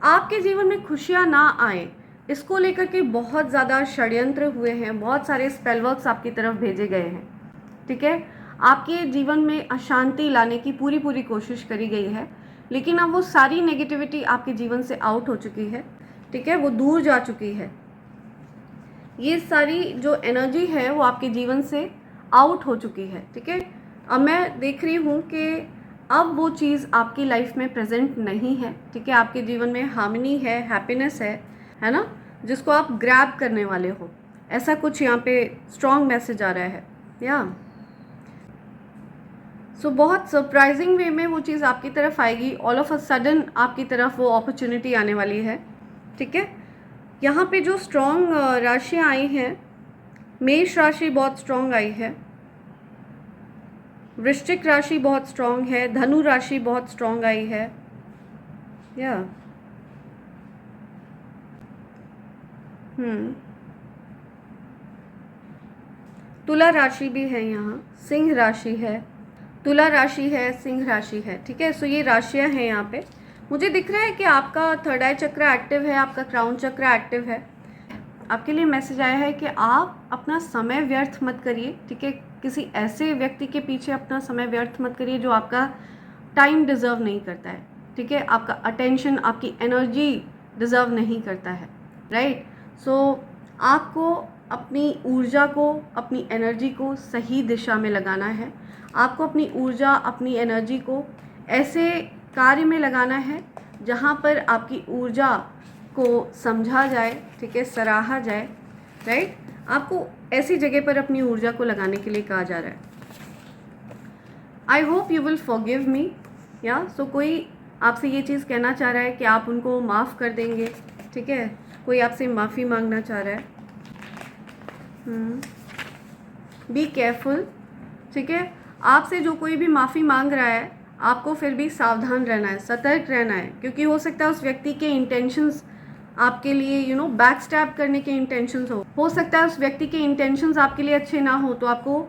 आपके जीवन में खुशियाँ ना आए, इसको लेकर के बहुत ज़्यादा षड्यंत्र हुए हैं, बहुत सारे स्पेलवर्क्स आपकी तरफ भेजे गए हैं, ठीक है। आपके जीवन में अशांति लाने की पूरी कोशिश करी गई है, लेकिन अब वो सारी नेगेटिविटी आपके जीवन से आउट हो चुकी है। ठीक है, वो दूर जा चुकी है। ये सारी जो एनर्जी है वो आपके जीवन से आउट हो चुकी है। ठीक है, अब मैं देख रही हूँ कि अब वो चीज़ आपकी लाइफ में प्रेजेंट नहीं है। ठीक है, आपके जीवन में हार्मनी है, हैप्पीनेस है ना, जिसको आप ग्रैब करने वाले हो। ऐसा कुछ यहाँ पे स्ट्रॉन्ग मैसेज आ रहा है या सो बहुत सरप्राइजिंग वे में वो चीज़ आपकी तरफ आएगी। ऑल ऑफ अ सडन आपकी तरफ वो अपॉर्चुनिटी आने वाली है। ठीक है, यहाँ पे जो स्ट्रॉन्ग राशियाँ आई हैं, मेष राशि बहुत स्ट्रॉन्ग आई है, वृश्चिक राशि बहुत स्ट्रॉन्ग है, धनु राशि बहुत स्ट्रॉन्ग आई है या तुला राशि भी है, यहाँ सिंह राशि है, तुला राशि है, सिंह राशि है। ठीक है, सो ये राशियाँ हैं यहाँ पे। मुझे दिख रहा है कि आपका थर्ड आई चक्र एक्टिव है, आपका क्राउन चक्र एक्टिव है। आपके लिए मैसेज आया है कि आप अपना समय व्यर्थ मत करिए। ठीक है, किसी ऐसे व्यक्ति के पीछे अपना समय व्यर्थ मत करिए जो आपका टाइम डिज़र्व नहीं करता है। ठीक है, आपका अटेंशन, आपकी एनर्जी डिज़र्व नहीं करता है। राइट, सो आपको अपनी ऊर्जा को, अपनी एनर्जी को सही दिशा में लगाना है। आपको अपनी ऊर्जा, अपनी एनर्जी को ऐसे कार्य में लगाना है जहाँ पर आपकी ऊर्जा को समझा जाए। ठीक है, सराहा जाए। राइट, आपको ऐसी जगह पर अपनी ऊर्जा को लगाने के लिए कहा जा रहा है। I hope you will forgive me या सो कोई आपसे ये चीज़ कहना चाह रहा है कि आप उनको माफ़ कर देंगे। ठीक है, कोई आपसे माफ़ी मांगना चाह रहा है। Be careful. ठीक है, आपसे जो कोई भी माफ़ी मांग रहा है, आपको फिर भी सावधान रहना है, सतर्क रहना है, क्योंकि हो सकता है उस व्यक्ति के इंटेंशंस आपके लिए बैक स्टैब करने के इंटेंशंस हो सकता है उस व्यक्ति के इंटेंशंस आपके लिए अच्छे ना हो। तो आपको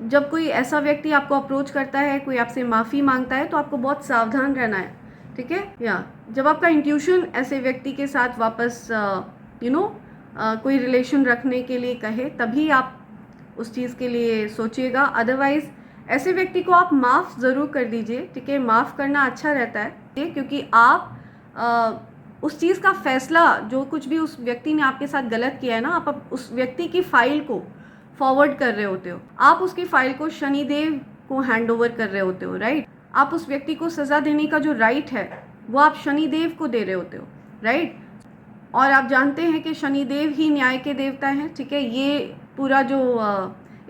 जब कोई ऐसा व्यक्ति आपको अप्रोच करता है, कोई आपसे माफ़ी मांगता है, तो आपको बहुत सावधान रहना है। ठीक है, या जब आपका इंट्यूशन ऐसे व्यक्ति के साथ वापस कोई रिलेशन रखने के लिए कहे, तभी आप उस चीज़ के लिए सोचिएगा। अदरवाइज़ ऐसे व्यक्ति को आप माफ़ ज़रूर कर दीजिए। ठीक है, माफ़ करना अच्छा रहता है, क्योंकि आप उस चीज़ का फैसला, जो कुछ भी उस व्यक्ति ने आपके साथ गलत किया है ना, आप उस व्यक्ति की फ़ाइल को फॉरवर्ड कर रहे होते हो। आप उसकी फ़ाइल को शनिदेव को हैंड ओवर कर रहे होते हो। राइट, आप उस व्यक्ति को सज़ा देने का जो राइट है वो आप शनिदेव को दे रहे होते हो। राइट, और आप जानते हैं कि शनिदेव ही न्याय के देवता हैं। ठीक है, ये पूरा जो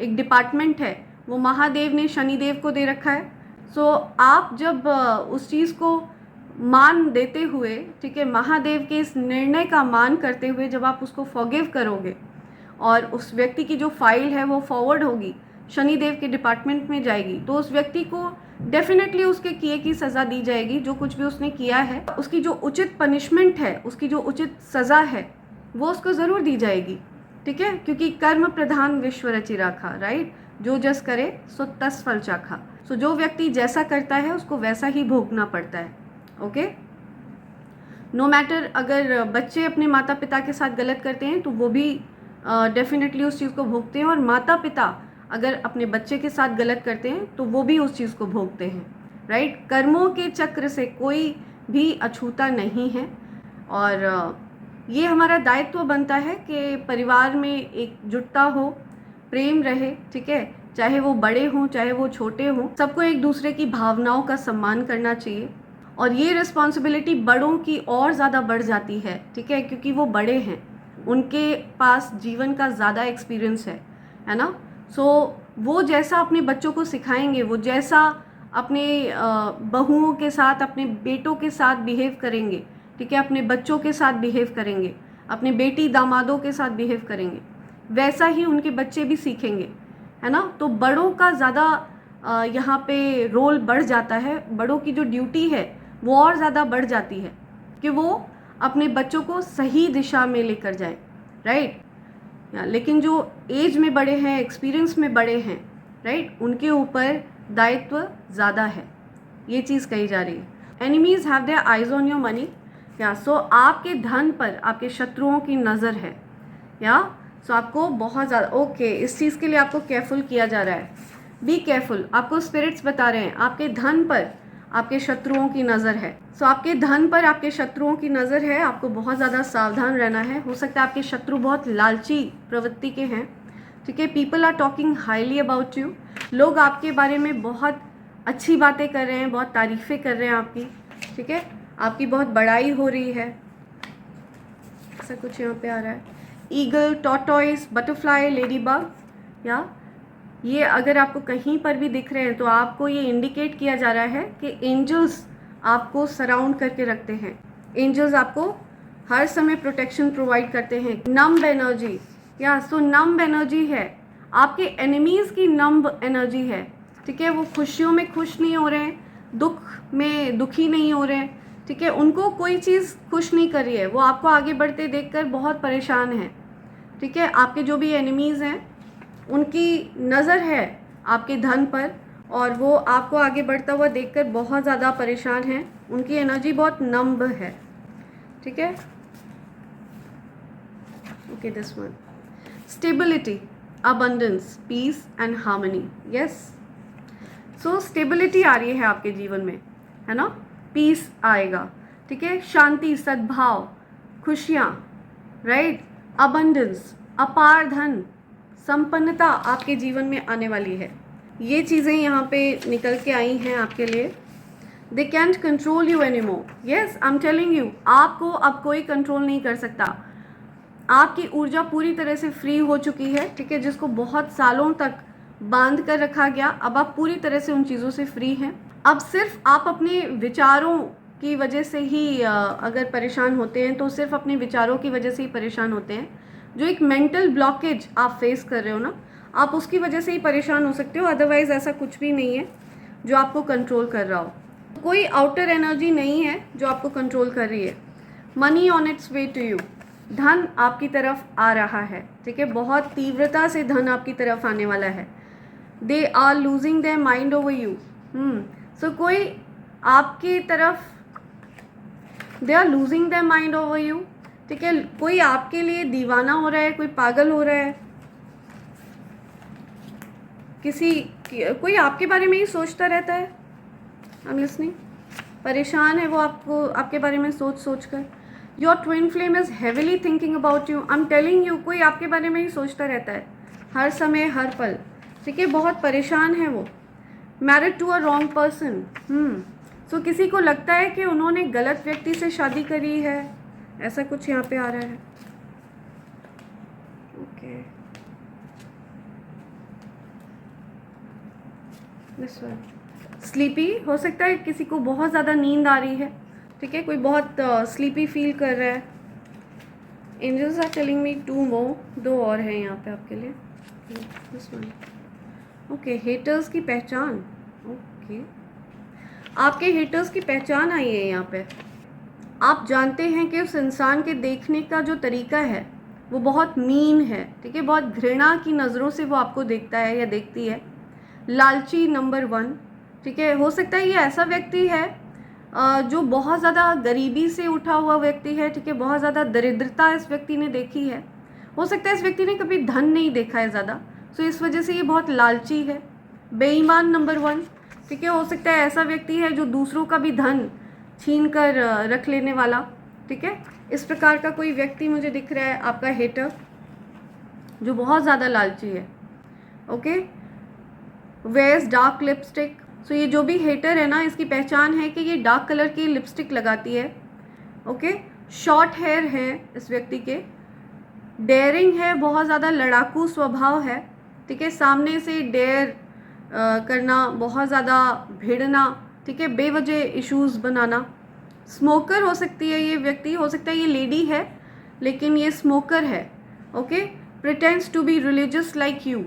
एक डिपार्टमेंट है वो महादेव ने शनिदेव को दे रखा है। सो आप जब उस चीज़ को मान देते हुए, ठीक है, महादेव के इस निर्णय का मान करते हुए जब आप उसको फॉरगिव करोगे और उस व्यक्ति की जो फाइल है वो फॉरवर्ड होगी, शनिदेव के डिपार्टमेंट में जाएगी, तो उस व्यक्ति को डेफिनेटली उसके किए की सज़ा दी जाएगी। जो कुछ भी उसने किया है, उसकी जो उचित पनिशमेंट है, उसकी जो उचित सज़ा है, वो उसको ज़रूर दी जाएगी। ठीक है, क्योंकि कर्म प्रधान विश्व रचि राखा। राइट, जो जस करे सो तस फल चाखा। सो जो व्यक्ति जैसा करता है उसको वैसा ही भोगना पड़ता है। ओके, नो मैटर अगर बच्चे अपने माता पिता के साथ गलत करते हैं तो वो भी डेफिनेटली उस चीज़ को भोगते हैं, और माता पिता अगर अपने बच्चे के साथ गलत करते हैं तो वो भी उस चीज़ को भोगते हैं। राइट, कर्मों के चक्र से कोई भी अछूता नहीं है, और ये हमारा दायित्व बनता है कि परिवार में एकजुटता हो, प्रेम रहे। ठीक है, चाहे वो बड़े हों चाहे वो छोटे हों, सबको एक दूसरे की भावनाओं का सम्मान करना चाहिए। और ये रिस्पॉन्सिबिलिटी बड़ों की और ज़्यादा बढ़ जाती है। ठीक है, क्योंकि वो बड़े हैं, उनके पास जीवन का ज़्यादा एक्सपीरियंस है ना। सो वो जैसा अपने बच्चों को सिखाएंगे, वो जैसा अपने बहुओं के साथ, अपने बेटों के साथ बिहेव करेंगे, ठीक है, अपने बच्चों के साथ बिहेव करेंगे, अपने बेटी दामादों के साथ बिहेव करेंगे, वैसा ही उनके बच्चे भी सीखेंगे, है ना। तो बड़ों का ज़्यादा यहाँ पे रोल बढ़ जाता है, बड़ों की जो ड्यूटी है वो और ज़्यादा बढ़ जाती है कि वो अपने बच्चों को सही दिशा में लेकर जाए। राइट, लेकिन जो एज में बड़े हैं, एक्सपीरियंस में बड़े हैं, राइट, उनके ऊपर दायित्व ज़्यादा है। ये चीज़ कही जा रही है। Enemies have their eyes on your money, या सो आपके धन पर आपके शत्रुओं की नज़र है, या सो आपको बहुत ज़्यादा इस चीज़ के लिए आपको केयरफुल किया जा रहा है। बी केयरफुल, आपको स्पिरिट्स बता रहे हैं आपके धन पर आपके शत्रुओं की नज़र है। सो आपके धन पर आपके शत्रुओं की नज़र है, आपको बहुत ज़्यादा सावधान रहना है। हो सकता है आपके शत्रु बहुत लालची प्रवृत्ति के हैं, ठीक है। People are talking highly about you, लोग आपके बारे में बहुत अच्छी बातें कर रहे हैं, बहुत तारीफ़ें कर रहे हैं आपकी, ठीक है। आपकी बहुत बड़ाई हो रही है, ऐसा कुछ यहाँ पे आ रहा है। Eagle, tortoise, butterfly, lady bug, या ये अगर आपको कहीं पर भी दिख रहे हैं तो आपको ये इंडिकेट किया जा रहा है कि एंजल्स आपको सराउंड करके रखते हैं। एंजल्स आपको हर समय प्रोटेक्शन प्रोवाइड करते हैं। नम्ब एनर्जी, या सो नम्ब एनर्जी है, आपके एनिमीज़ की नम्ब एनर्जी है, ठीक है। वो खुशियों में खुश नहीं हो रहे हैं, दुख में दुखी नहीं हो रहे हैं, ठीक है। उनको कोई चीज़ खुश नहीं कर रही है, वो आपको आगे बढ़ते देखकर बहुत परेशान हैं, ठीक है। आपके जो भी एनिमीज़ हैं उनकी नज़र है आपके धन पर, और वो आपको आगे बढ़ता हुआ देखकर बहुत ज़्यादा परेशान हैं, उनकी एनर्जी बहुत नम्ब है, ठीक है। Okay, this one, stability, abundance, peace and harmony, yes. So stability आ रही है आपके जीवन में, है ना, पीस आएगा, ठीक है, शांति, सद्भाव, खुशियाँ, राइट, अबंडेंस, अपार धन, संपन्नता आपके जीवन में आने वाली है। ये चीज़ें यहाँ पे निकल के आई हैं आपके लिए। They can't control you any more, yes, I am telling you, आपको अब कोई कंट्रोल नहीं कर सकता। आपकी ऊर्जा पूरी तरह से फ्री हो चुकी है, ठीक है, जिसको बहुत सालों तक बांध कर रखा गया, अब आप पूरी तरह से उन चीज़ों से फ्री हैं। अब सिर्फ आप अपने विचारों की वजह से ही अगर परेशान होते हैं तो सिर्फ अपने विचारों की वजह से ही परेशान होते हैं। जो एक मेंटल ब्लॉकेज आप फेस कर रहे हो ना, आप उसकी वजह से ही परेशान हो सकते हो, अदरवाइज़ ऐसा कुछ भी नहीं है जो आपको कंट्रोल कर रहा हो। कोई आउटर एनर्जी नहीं है जो आपको कंट्रोल कर रही है। Money on its way to you, धन आपकी तरफ आ रहा है, ठीक है, बहुत तीव्रता से धन आपकी तरफ आने वाला है। They are losing their mind over you, so कोई आपकी तरफ, they are losing their mind over you, ठीक है, कोई आपके लिए दीवाना हो रहा है, कोई पागल हो रहा है, कोई आपके बारे में ही सोचता रहता है, आई एम लिसनिंग, परेशान है वो आपको आपके बारे में सोच सोच कर। Your twin flame is heavily thinking about you, I am telling you, कोई आपके बारे में ही सोचता रहता है हर समय हर पल, ठीक है, बहुत परेशान है वो। Married to a wrong person, so किसी को लगता है कि उन्होंने गलत व्यक्ति से शादी करी है, ऐसा कुछ यहाँ पे आ रहा है। ओके, दिस वन, स्लीपी, हो सकता है किसी को बहुत ज़्यादा नींद आ रही है, ठीक है, कोई बहुत स्लीपी फील कर रहा है। एंजल्स आर टेलिंग मी 2 मोर, 2 और हैं यहाँ पे आपके लिए। दिस वन, ओके, हेटर्स की पहचान, ओके, आपके हेटर्स की पहचान आई है यहाँ पे। आप जानते हैं कि उस इंसान के देखने का जो तरीका है वो बहुत मीन है, ठीक है, बहुत घृणा की नज़रों से वो आपको देखता है या देखती है। लालची नंबर 1, ठीक है, हो सकता है ये ऐसा व्यक्ति है जो बहुत ज़्यादा गरीबी से उठा हुआ व्यक्ति है, ठीक है, बहुत ज़्यादा दरिद्रता इस व्यक्ति ने देखी है। हो सकता है इस व्यक्ति ने कभी धन नहीं देखा है ज़्यादा, सो इस वजह से ये बहुत लालची है। बेईमान नंबर 1, ठीक है, हो सकता है ऐसा व्यक्ति है जो दूसरों का भी धन छीन कर रख लेने वाला, ठीक है, इस प्रकार का कोई व्यक्ति मुझे दिख रहा है आपका हेटर जो बहुत ज़्यादा लालची है। ओके, वेयर्स डार्क लिपस्टिक, सो ये जो भी हेटर है ना, इसकी पहचान है कि ये डार्क कलर की लिपस्टिक लगाती है। ओके, शॉर्ट हेयर है इस व्यक्ति के, डेयरिंग है, बहुत ज़्यादा लड़ाकू स्वभाव है, ठीक है, सामने से डेयर करना, बहुत ज़्यादा भिड़ना, ठीक है, बेवजह इश्यूज़ बनाना। स्मोकर हो सकती है ये व्यक्ति, हो सकता है ये लेडी है लेकिन ये स्मोकर है। Okay, pretends to be religious like you,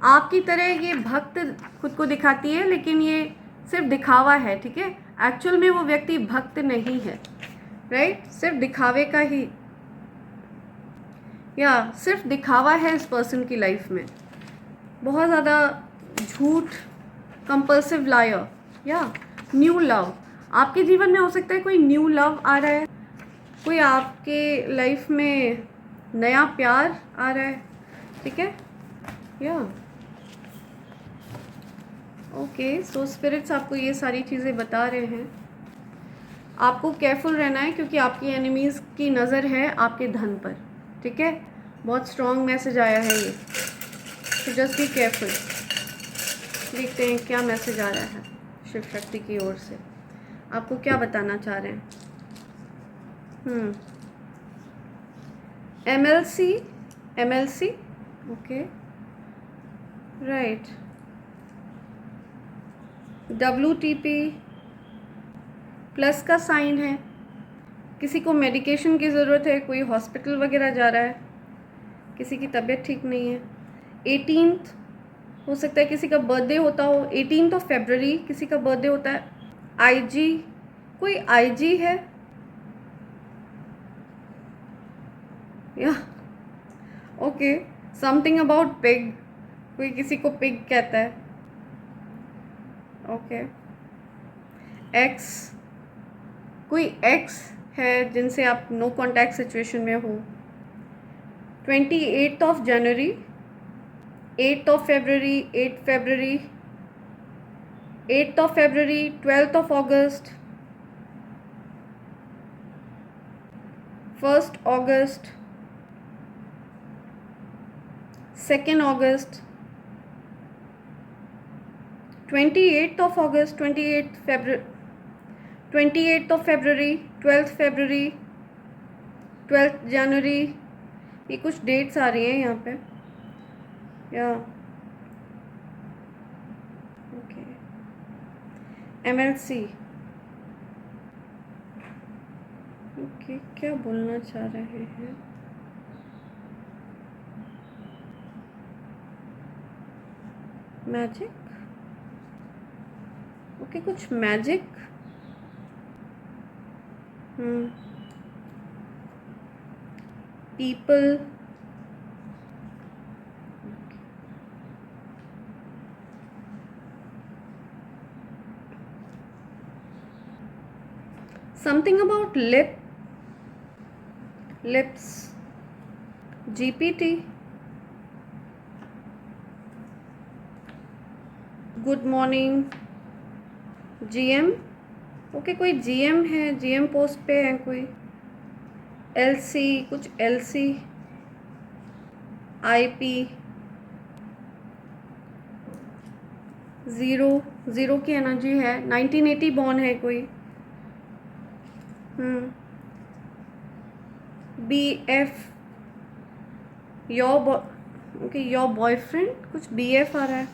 आपकी तरह ये भक्त खुद को दिखाती है लेकिन ये सिर्फ दिखावा है, ठीक है, एक्चुअल में वो व्यक्ति भक्त नहीं है, राइट, सिर्फ दिखावे का ही, या सिर्फ दिखावा है इस पर्सन की लाइफ में। बहुत ज़्यादा झूठ, कंपल्सिव लायर, या न्यू लव, आपके जीवन में हो सकता है कोई न्यू लव आ रहा है, कोई आपके लाइफ में नया प्यार आ रहा है, ठीक है, या ओके, सो स्पिरिट्स आपको ये सारी चीज़ें बता रहे हैं। आपको केयरफुल रहना है क्योंकि आपकी एनिमीज़ की नज़र है आपके धन पर, ठीक है। बहुत स्ट्रॉन्ग मैसेज आया है ये, तो जस्ट बी केयरफुल। देखते हैं क्या मैसेज आ रहा है शिव शक्ति की ओर से, आपको क्या बताना चाह रहे हैं। MLC, okay, right. WTP plus का साइन है, किसी को मेडिकेशन की ज़रूरत है, कोई हॉस्पिटल वगैरह जा रहा है, किसी की तबीयत ठीक नहीं है। 18th हो सकता है किसी का बर्थडे होता हो, 18 फरवरी किसी का बर्थडे होता है। IG, कोई IG है या ओके, समथिंग अबाउट पिग, कोई किसी को पिग कहता है। ओके, X, कोई X है जिनसे आप नो कॉन्टैक्ट सिचुएशन में हो। 28 जनवरी, 8 फरवरी, 8 फरवरी, 8 फरवरी, 12 अगस्त, 1 अगस्त, 2 अगस्त, 28 अगस्त, 28 फरवरी, 12 फरवरी, 12 जनवरी, ये कुछ डेट्स आ रही हैं यहाँ पे या ओके। MLC, ओके, क्या बोलना चाह रहे हैं। मैजिक, ओके, कुछ magic. People, something about lips. GPT, good morning. GM, okay, कोई GM है, GM पोस्ट पे है कोई। LC, कुछ LC। IP, 0 की एनर्जी है। 1980 बॉर्न है कोई। BF, योर बॉयफ्रेंड, कुछ BF आ रहा है।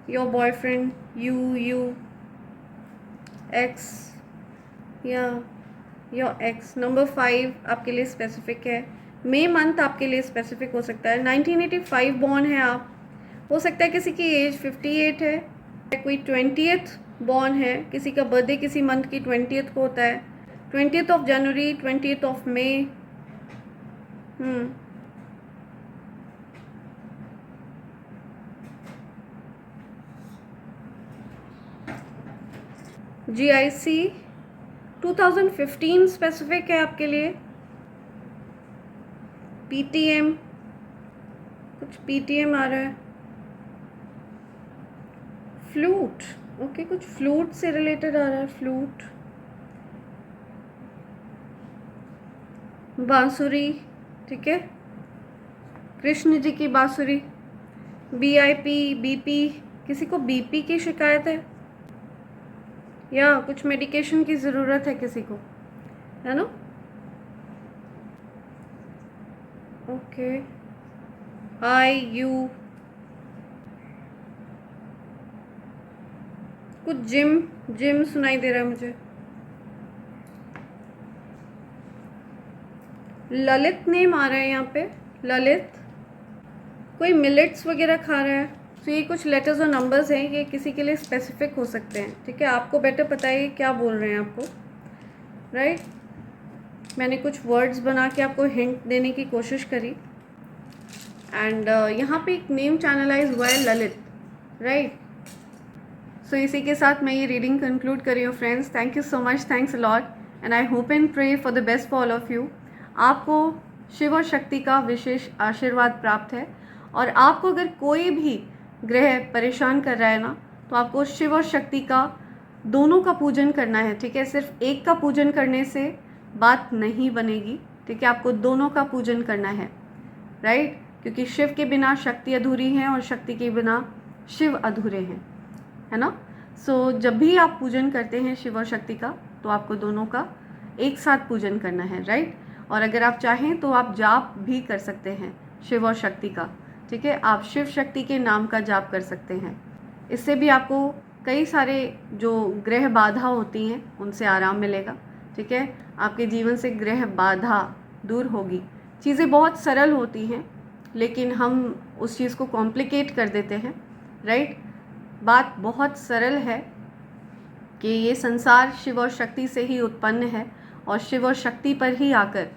योर बॉयफ्रेंड, यू X या योर X। नंबर 5 आपके लिए स्पेसिफिक है। मई मंथ आपके लिए स्पेसिफिक हो सकता है। 1985 बॉर्न है आप, हो सकता है किसी की एज 58 है। कोई 20th बॉर्न है, किसी का बर्थडे किसी मंथ की 20th को होता है। 20th जनवरी, 20th मई। GIC 2015 स्पेसिफिक है आपके लिए। PTM, कुछ PTM आ रहा है। फ्लूट, ओके, कुछ फ्लूट से रिलेटेड आ रहा है। फ्लूट, बांसुरी, ठीक है, कृष्ण जी की बांसुरी। BIP, BP, किसी को BP की शिकायत है या कुछ मेडिकेशन की ज़रूरत है किसी को, है ना। ओके, IU, कुछ जिम सुनाई दे रहा है मुझे। ललित नेम आ रहा है यहाँ पे, ललित। कोई मिलेट्स वगैरह खा रहा है। तो ये कुछ लेटर्स और नंबर्स हैं, ये किसी के लिए स्पेसिफिक हो सकते हैं, ठीक है। आपको बेटर पता है क्या बोल रहे हैं आपको, राइट। मैंने कुछ वर्ड्स बना के आपको हिंट देने की कोशिश करी। एंड यहाँ पे एक नेम चैनलाइज हुआ है, ललित, राइट। सो इसी के साथ मैं ये रीडिंग कंक्लूड कर रही हूँ friends. Thank you so much, thanks a lot, and I hope and pray for the best for all of you. आपको शिव और शक्ति का विशेष आशीर्वाद प्राप्त है और आपको अगर कोई भी ग्रह परेशान कर रहा है ना, तो आपको शिव और शक्ति का दोनों का पूजन करना है, ठीक है। सिर्फ एक का पूजन करने से बात नहीं बनेगी, ठीक है, आपको दोनों का पूजन करना है, राइट। क्योंकि शिव के बिना शक्ति अधूरी है और शक्ति के बिना शिव अधूरे हैं, है ना। सो जब भी आप पूजन करते हैं शिव और शक्ति का, तो आपको दोनों का एक साथ पूजन करना है, राइट। और अगर आप चाहें तो आप जाप भी कर सकते हैं शिव और शक्ति का, ठीक है। आप शिव शक्ति के नाम का जाप कर सकते हैं। इससे भी आपको कई सारे जो ग्रह बाधा होती हैं उनसे आराम मिलेगा, ठीक है। आपके जीवन से ग्रह बाधा दूर होगी। चीज़ें बहुत सरल होती हैं, लेकिन हम उस चीज़ को कॉम्प्लिकेट कर देते हैं, राइट। बात बहुत सरल है कि ये संसार शिव और शक्ति से ही उत्पन्न है और शिव और शक्ति पर ही आकर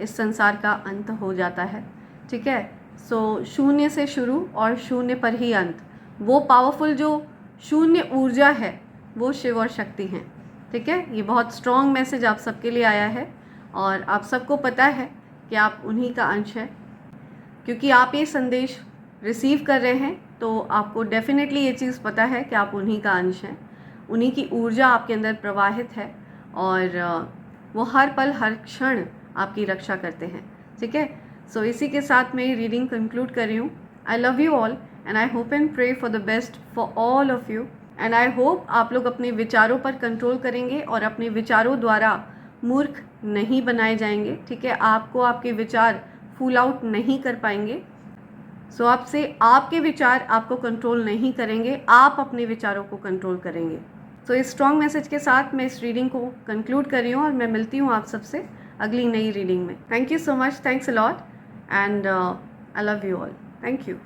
इस संसार का अंत हो जाता है, ठीक है। सो शून्य से शुरू और शून्य पर ही अंत। वो पावरफुल जो शून्य ऊर्जा है वो शिव और शक्ति हैं, ठीक है। ये बहुत स्ट्रॉन्ग मैसेज आप सबके लिए आया है और आप सबको पता है कि आप उन्हीं का अंश है। क्योंकि आप ये संदेश रिसीव कर रहे हैं तो आपको डेफिनेटली ये चीज़ पता है कि आप उन्हीं का अंश हैं। उन्हीं की ऊर्जा आपके अंदर प्रवाहित है और वो हर पल हर क्षण आपकी रक्षा करते हैं, ठीक है। सो इसी के साथ मैं ये रीडिंग कंक्लूड कर रही हूँ। I love you all and I hope and pray for the best for all of you and I hope आप लोग अपने विचारों पर कंट्रोल करेंगे और अपने विचारों द्वारा मूर्ख नहीं बनाए जाएंगे, ठीक है। आपको आपके विचार फूल आउट नहीं कर पाएंगे। सो आपसे आपके विचार आपको कंट्रोल नहीं करेंगे, आप अपने विचारों को कंट्रोल करेंगे। सो इस स्ट्रॉन्ग मैसेज के साथ मैं इस रीडिंग को कंक्लूड कर रही हूँ और मैं मिलती हूँ आप सबसे अगली नई रीडिंग में। Thank you so much, thanks a lot and I love you all, thank you.